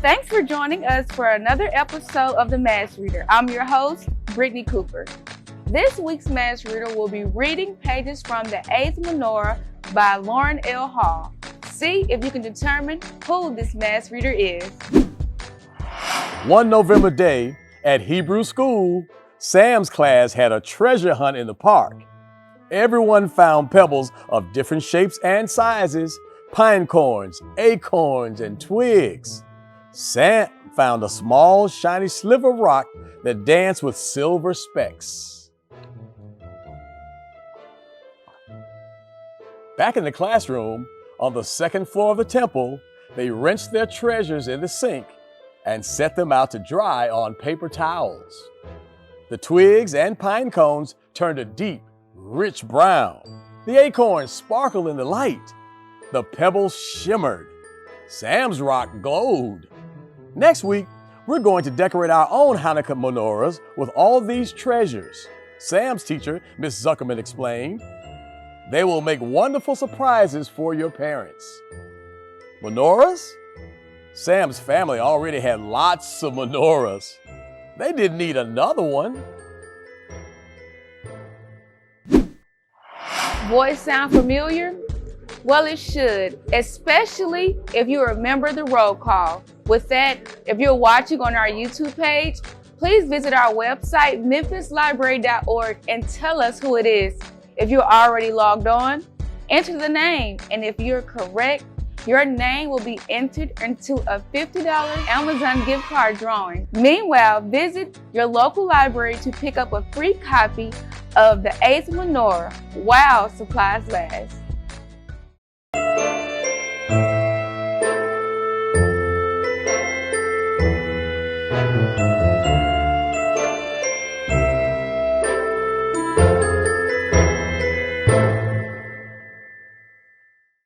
Thanks for joining us for another episode of The Mass Reader. I'm your host, Brittany Cooper. This week's Mass Reader will be reading pages from The Eighth Menorah by Lauren L. Hall. See if you can determine who this Mass Reader is. One November day at Hebrew school, Sam's class had a treasure hunt in the park. Everyone found pebbles of different shapes and sizes, pine cones, acorns, and twigs. Sam found a small, shiny sliver of rock that danced with silver specks. Back in the classroom, on the second floor of the temple, they rinsed their treasures in the sink and set them out to dry on paper towels. The twigs and pine cones turned a deep, rich brown. The acorns sparkled in the light. The pebbles shimmered. Sam's rock glowed. Next week, we're going to decorate our own Hanukkah menorahs with all these treasures. Sam's teacher, Miss Zuckerman, explained. They will make wonderful surprises for your parents. Menorahs? Sam's family already had lots of menorahs. They didn't need another one. Voice sound familiar? Well, it should, especially if you remember the roll call. With that, if you're watching on our YouTube page, please visit our website, memphislibrary.org, and tell us who it is. If you're already logged on, enter the name, and if you're correct, your name will be entered into a $50 Amazon gift card drawing. Meanwhile, visit your local library to pick up a free copy of The Eighth Menorah while supplies last.